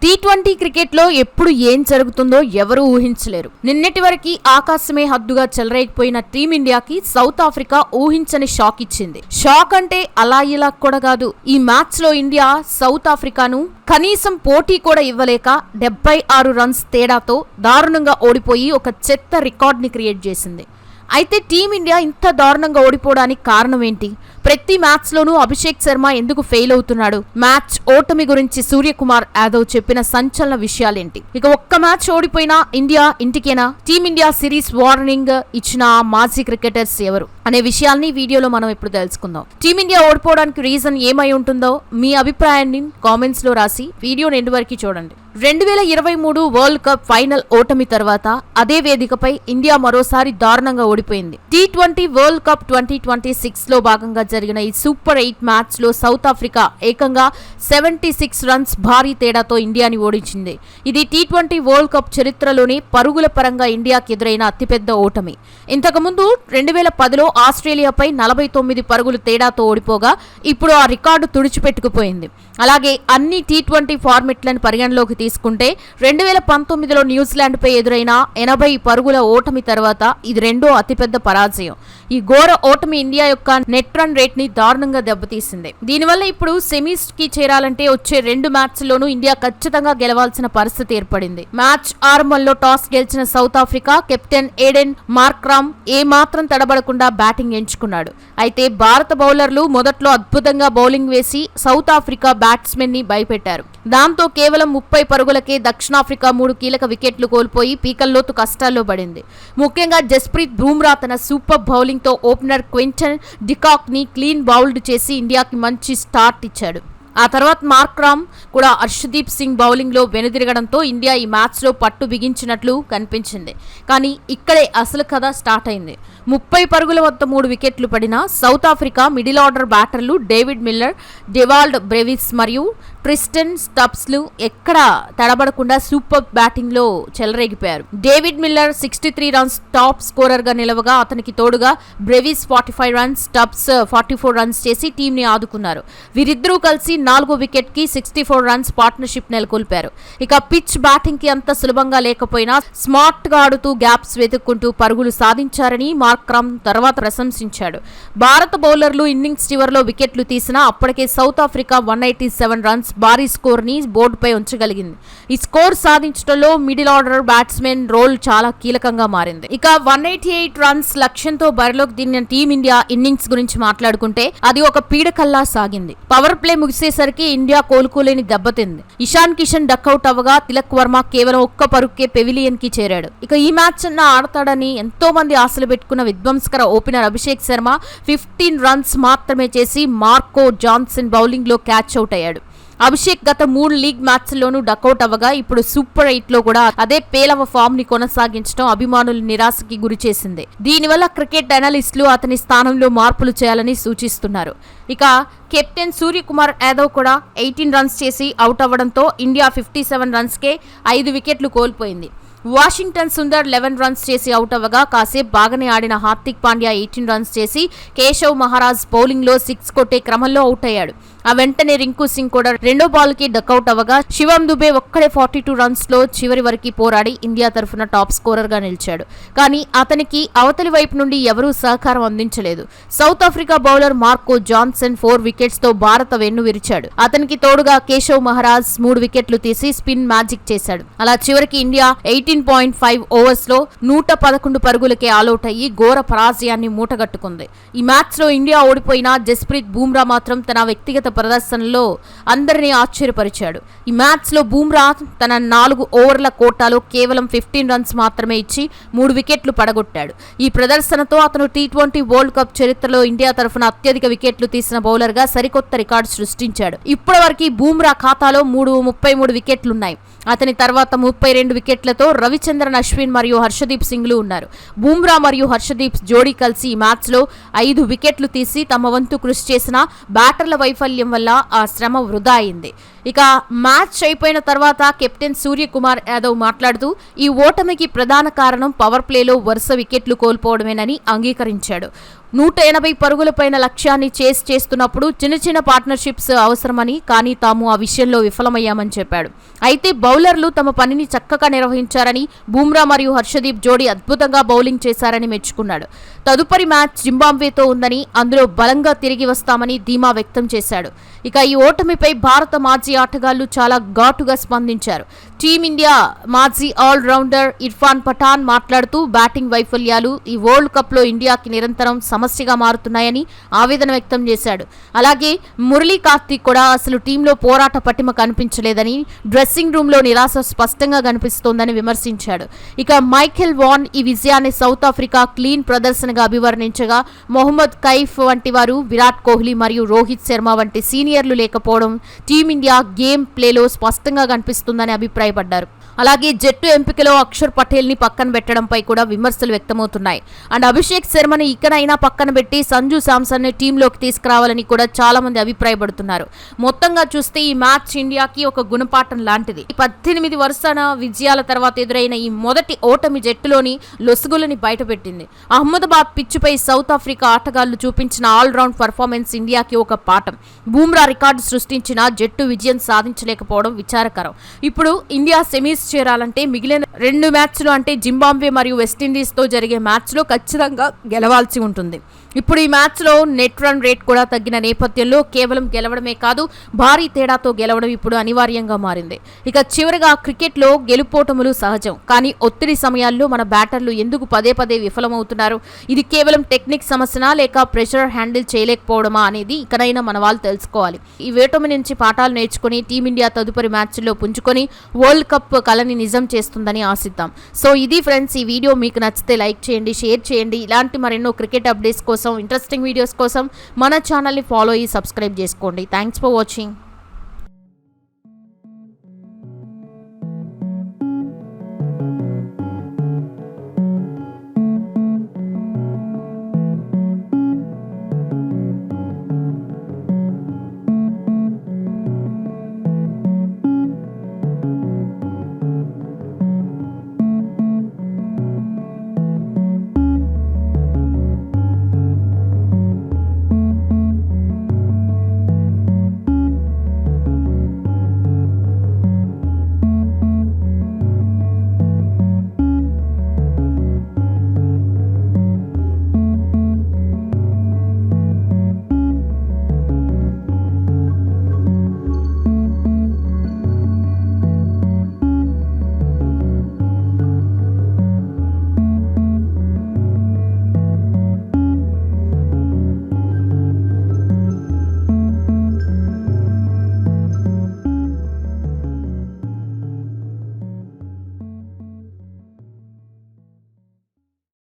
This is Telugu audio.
టీ20 క్రికెట్లో ఎప్పుడు ఏం జరుగుతుందో ఎవరూ ఊహించలేరు. నిన్నటి వరకు ఆకాశమే హద్దుగా చెలరేగిపోయిన టీమిండియాకి సౌత్ ఆఫ్రికా ఊహించని షాక్ ఇచ్చింది. షాక్ అంటే అలా ఇలా కూడా కాదు. ఈ మ్యాచ్ లో ఇండియా సౌత్ ఆఫ్రికాను కనీసం పోటీ కూడా ఇవ్వలేక 76 రన్స్ తేడాతో దారుణంగా ఓడిపోయి ఒక చెత్త రికార్డ్ ని క్రియేట్ చేసింది. అయితే టీమిండియా ఇంత దారుణంగా ఓడిపోవడానికి కారణం ఏంటి? ప్రతి మ్యాచ్ లోనూ అభిషేక్ శర్మ ఎందుకు ఫెయిల్ అవుతున్నాడు? మ్యాచ్ ఓటమి గురించి సూర్యకుమార్ యాదవ్ చెప్పిన సంచలన విషయాలేంటి? ఇక ఒక్క మ్యాచ్ ఓడిపోయినా ఇండియా ఇంటికేనా? టీమిండియా సిరీస్ వార్నింగ్ ఇచ్చిన మాజీ క్రికెటర్స్ ఎవరు అనే విషయాల్ని వీడియోలో మనం ఇప్పుడు తెలుసుకుందాం. టీమిండియా ఓడిపోవడానికి రీజన్ ఏమై ఉంటుందో మీ అభిప్రాయాన్ని కామెంట్స్ లో రాసి వీడియోని ఎండ్ వరకు చూడండి. 2023 వరల్డ్ కప్ ఫైనల్ ఓటమి తర్వాత అదే వేదికపై ఇండియా మరోసారి దారుణంగా ఓడిపోయింది. టీ20 వరల్డ్ కప్ 2026 లో భాగంగా జరిగిన ఈ సూపర్ 8 మ్యాచ్ లో సౌత్ ఆఫ్రికా ఏకంగా 76 రన్స్ భారీ తేడాతో ఇండియాని ఓడించింది. ఇది టీ20 వరల్డ్ కప్ చరిత్రలోనే పరుగుల పరంగా ఇండియాకి ఎదురైన అతిపెద్ద ఓటమి. ఇంతకుముందు 2010లో ఆస్ట్రేలియాపై 49 పరుగులు తేడాతో ఓడిపోగా ఇప్పుడు ఆ రికార్డు తుడిచిపెట్టుకుపోయింది. అలాగే అన్ని టీ20 ఫార్మెట్లను పరిగణలోకి తీసుకుంటే 2019లో న్యూజిలాండ్ పై ఎదురైన 80 పరుగుల ఓటమి తర్వాత ఇది రెండో అతిపెద్ద పరాజయం. ఈ ఘోర ఓటమి ఇండియా యొక్క నెట్ రన్ రేట్ ని దారుణంగా దెబ్బతీసింది. దీనివల్ల ఇప్పుడు సెమీస్ కి చేరాలంటే వచ్చే 2 మ్యాచ్ల్లోనూ ఇండియా ఖచ్చితంగా గెలవాల్సిన పరిస్థితి ఏర్పడింది. మ్యాచ్ ఆరంభంలో టాస్ గెలిచిన South Africa captain Aiden Markram ఏ మాత్రం తడబడకుండా బ్యాటింగ్ ఎంచుకున్నాడు. అయితే భారత బౌలర్లు మొదట్లో అద్భుతంగా బౌలింగ్ వేసి సౌత్ ఆఫ్రికా బ్యాట్స్మెన్ ని భయపెట్టారు. దాంతో కేవలం 30 పరుగులకే దక్షిణాఫ్రికా 3 కీలక వికెట్లు కోల్పోయి పీకల్లోతు కష్టాల్లో పడింది. ముఖ్యంగా జస్ప్రీత్ బూమ్రా తన సూపర్ బౌలింగ్ తో ఓపెనర్ క్వింటన్ డికాక్ ని క్లీన్ బౌల్డ్ చేసి ఇండియాకి మంచి స్టార్ట్ ఇచ్చాడు. ఆ తర్వాత మార్క్రామ్ కూడా హర్షదీప్ సింగ్ బౌలింగ్ లో వెనుదిరగడంతో ఇండియా ఈ మ్యాచ్ లో పట్టు బిగించినట్లు కనిపించింది. కానీ ఇక్కడే అసలు కథ స్టార్ట్ అయింది. 30 పరుగుల వద్ద 3 వికెట్లు పడిన సౌత్ ఆఫ్రికా మిడిల్ ఆర్డర్ బ్యాటర్లు డేవిడ్ మిల్లర్, డెవాల్డ్ బ్రెవిస్ మరియు ట్రిస్టన్ స్టబ్స్ లు ఎక్కడ తడబడకుండా సూపర్ బ్యాటింగ్ లో చెలరేగిపోయారు. David Miller 63 runs top scorer గా నిలవగా అతనికి తోడుగా బ్రెవిస్ 45 రన్స్, స్టబ్స్ 44 రన్స్ చేసి టీం ని ఆదుకున్నారు. వీరిద్దరూ కలిసి 4 వికెట్ కి 64 రన్స్ పార్ట్నర్షిప్ నెలకొల్పారు. ఇక పిచ్ బ్యాటింగ్ కి అంత సులభంగా లేకపోయినా స్మార్ట్ గా ఆడుతూ గ్యాప్స్ వెతుక్కుంటూ పరుగులు సాధించారని మార్క్రామ్ తర్వాత ప్రశంసించాడు. భారత బౌలర్లు ఇన్నింగ్స్ చివరిలో వికెట్లు తీసినా అప్పటికే సౌత్ ఆఫ్రికా 187 రన్స్ భారీ స్కోర్ ని బోర్డుపై ఉంచగలిగింది. ఈ స్కోర్ సాధించడంలో మిడిల్ ఆర్డర్ బ్యాట్స్మెన్ రోల్ చాలా కీలకంగా మారింది. ఇక 188 రన్స్ లక్ష్యంతో బరిలోకి దిగిన టీమిండియా ఇన్నింగ్స్ గురించి మాట్లాడుకుంటే అది ఒక పీడకల్లా సాగింది. పవర్ ప్లే ముగిసేసరికి ఇండియా కోలుకోలేని దెబ్బతింది. ఇషాన్ కిషన్ డక్అవుట్ అవ్వగా తిలక్ వర్మ కేవలం ఒక్క పరుక్కే పెవిలియన్ కి చేరాడు. ఇక ఈ మ్యాచ్ అన్న ఆడతాడని ఎంతో మంది ఆశలు పెట్టుకున్న విధ్వంసకర ఓపెనర్ అభిషేక్ శర్మ 15 రన్స్ మాత్రమే చేసి మార్కో జాన్సన్ బౌలింగ్ లో క్యాచ్ అవుట్ అయ్యాడు. అభిషేక్ గత 3 లీగ్ మ్యాచ్ల్లోనూ డకౌట్ అవ్వగా ఇప్పుడు సూపర్ 8 లో కూడా అదే పేలవ ఫామ్ ని కొనసాగించడం అభిమానులు నిరాశకి గురి చేసింది. దీనివల్ల క్రికెట్ అనలిస్టులు అతని స్థానంలో మార్పులు చేయాలని సూచిస్తున్నారు. ఇక కెప్టెన్ సూర్యకుమార్ యాదవ్ కూడా 18 రన్స్ చేసి అవుట్ అవ్వడంతో ఇండియా 57 రన్స్ కే 5 వికెట్లు కోల్పోయింది. వాషింగ్టన్ సుందర్ 11 రన్స్ చేసి అవుట్ అవ్వగా కాసేపు బాగానే ఆడిన హార్దిక్ పాండ్యా 18 రన్స్ చేసి కేశవ్ మహారాజ్ బౌలింగ్ లో 6 కొట్టే క్రమంలో అవుట్ అయ్యాడు. ఆ వెంటనే రింకు సింగ్ కూడా రెండో బాల్ కి డకౌట్ అవ్వగా శివం దుబే ఒక్కడే 42 రన్స్ లో చివరి వరకు పోరాడి ఇండియా తరఫున టాప్ స్కోరర్ గా నిలిచాడు. కానీ అతనికి అవతలి వైపు నుండి ఎవరూ సహకారం అందించలేదు. South Africa bowler Marco Jansen 4 wickets తో భారత వెన్ను విరిచాడు. అతనికి తోడుగా కేశవ్ మహారాజ్ 3 వికెట్లు తీసి స్పిన్ మ్యాజిక్ చేశాడు. అలా చివరికి ఇండియా 18.5 ఓవర్స్ లో 111 పరుగులకే ఆల్అౌట్ అయ్యి ఘోర పరాజయాన్ని మూటగట్టుకుంది. ఈ మ్యాచ్ లో ఇండియా ఓడిపోయినా జస్ప్రీత్ బూమ్రా మాత్రం తన వ్యక్తిగత ప్రదర్శనలో అందరినీ ఆశ్చర్యపరిచాడు. ఈ మ్యాచ్ లో బూమ్రా తన 4 ఓవర్ల కోటాలో కేవలం 15 రన్స్ మాత్రమే ఇచ్చి 3 వికెట్లు పడగొట్టాడు. ఈ ప్రదర్శనతో అతను టీ20 వరల్డ్ కప్ చరిత్రలో ఇండియా తరఫున అత్యధిక వికెట్లు తీసిన బౌలర్ గా సరికొత్త రికార్డు సృష్టించాడు. ఇప్పటివరకు బూమ్రా ఖాతాలో 33 వికెట్లున్నాయి. అతని తర్వాత 32 వికెట్లతో రవిచంద్రన్ అశ్విన్ మరియు హర్షదీప్ సింగ్లు ఉన్నారు. బూమ్రా మరియు హర్షదీప్ జోడీ కలిసి ఈ మ్యాచ్ లో 5 వికెట్లు తీసి తమ వంతు కృషి చేసిన బ్యాటర్ల వైఫల్యం వల్ల ఆ శ్రమ వృధా అయింది. ఇక మ్యాచ్ అయిపోయిన తర్వాత కెప్టెన్ సూర్యకుమార్ యాదవ్ మాట్లాడుతూ ఈ ఓటమికి ప్రధాన కారణం పవర్ ప్లేలో వరుస వికెట్లు కోల్పోవడమేనని అంగీకరించాడు. 180 పరుగుల పైన లక్ష్యాన్ని చేస్తున్నప్పుడు చిన్న పార్ట్నర్షిప్స్ అవసరమని, కానీ తాము ఆ విషయంలో విఫలమయ్యామని చెప్పాడు. అయితే బౌలర్లు తమ పనిని చక్కగా నిర్వహించారని, బుమ్రా మరియు హర్షదీప్ జోడీ అద్భుతంగా బౌలింగ్ చేశారని మెచ్చుకున్నాడు. తదుపరి మ్యాచ్ జింబాబ్వేతో ఉందని, అందులో బలంగా తిరిగి వస్తామని ధీమా వ్యక్తం చేశాడు. ఇక ఈ ఓటమిపై భారత మాజీ ఆటగాళ్లు చాలా ఘాటుగా స్పందించారు. టీమిండియా మాజీ ఆల్రౌండర్ ఇర్ఫాన్ పఠాన్ మాట్లాడుతూ బ్యాటింగ్ వైఫల్యాలు ఈ వరల్డ్ కప్లో ఇండియాకి నిరంతరం సమస్యగా మారుతున్నాయని ఆవేదన వ్యక్తం చేశాడు. అలాగే మురళీ కార్తీక్ కూడా అసలు టీంలో పోరాట పటిమ కనిపించలేదని, డ్రెస్సింగ్ రూమ్లో నిరాశ స్పష్టంగా కనిపిస్తోందని విమర్శించాడు. ఇక మైఖెల్ వాన్ ఈ విజయాన్ని సౌత్ ఆఫ్రికా క్లీన్ ప్రదర్శనగా అభివర్ణించగా, మొహమ్మద్ కైఫ్ వంటి వారు, విరాట్ కోహ్లీ మరియు రోహిత్ శర్మ వంటి సీనియర్లు లేకపోవడం టీమిండియా గేమ్ ప్లేలో స్పష్టంగా కనిపిస్తుందని అభిప్రాయపడ్డారు. అలాగే జట్టు ఎంపికలో అక్షర్ పటేల్ ని పక్కన పెట్టడంపై కూడా విమర్శలు వ్యక్తమవుతున్నాయి. అండ్ అభిషేక్ శర్మని ఇకనైనా పక్కన పెట్టి సంజు శాంసన్ ని టీంలోకి తీసుకురావాలని కూడా చాలా మంది అభిప్రాయపడుతున్నారు. మొత్తంగా చూస్తే ఈ మ్యాచ్ ఇండియాకి ఒక గుణపాఠం లాంటిది. 18 వరుసన విజయాల తర్వాత ఎదురైన ఈ మొదటి ఓటమి జట్టులోని లొసుగులని బయటపెట్టింది. అహ్మదాబాద్ పిచ్చుపై సౌత్ ఆఫ్రికా ఆటగాళ్లు చూపించిన ఆల్రౌండ్ పర్ఫార్మెన్స్ ఇండియాకి ఒక పాఠం. బుమ్రా రికార్డు సృష్టించిన జట్టు విజయం సాధించలేకపోవడం విచారకరం. ఇప్పుడు ఇండియా సెమీస్ చేరాలంటే మిగిలిన 2 మ్యాచ్లు అంటే జింబాబ్వే మరియు వెస్టిండీస్ తో జరిగే మ్యాచ్ లో ఖచ్చితంగా గెలవాల్సి ఉంటుంది. ఇప్పుడు ఈ మ్యాచ్ లో నెట్ రన్ రేట్ కూడా తగ్గిన నేపథ్యంలో కేవలం గెలవడమే కాదు, భారీ తేడాతో గెలవడం ఇప్పుడు అనివార్యంగా మారింది. ఇక చివరిగా క్రికెట్లో గెలుపోటములు సహజం, కానీ ఒత్తిడి సమయాల్లో మన బ్యాటర్లు ఎందుకు పదే విఫలమవుతున్నారు? ఇది కేవలం టెక్నిక్ సమస్యనా లేక ప్రెషర్ హ్యాండిల్ చేయలేకపోవడమా అనేది ఇకనైనా మన వాళ్ళు తెలుసుకోవాలి. ఈ ఓటమి నుంచి పాఠాలు నేర్చుకుని టీమిండియా తదుపరి మ్యాచ్ల్లో పుంజుకొని వరల్డ్ కప్ కలని నిజం చేస్తుందని ఆశిద్దాం. సో ఇది ఫ్రెండ్స్, ఈ వీడియో మీకు నచ్చితే లైక్ చేయండి, షేర్ చేయండి. ఇలాంటి మరెన్నో క్రికెట్ అప్డేట్స్ కోసం, ఇంట్రెస్టింగ్ వీడియోస్ కోసం మన ఛానల్ని ఫాలో అయ్యి సబ్స్క్రైబ్ చేసుకోండి. Thanks for watching.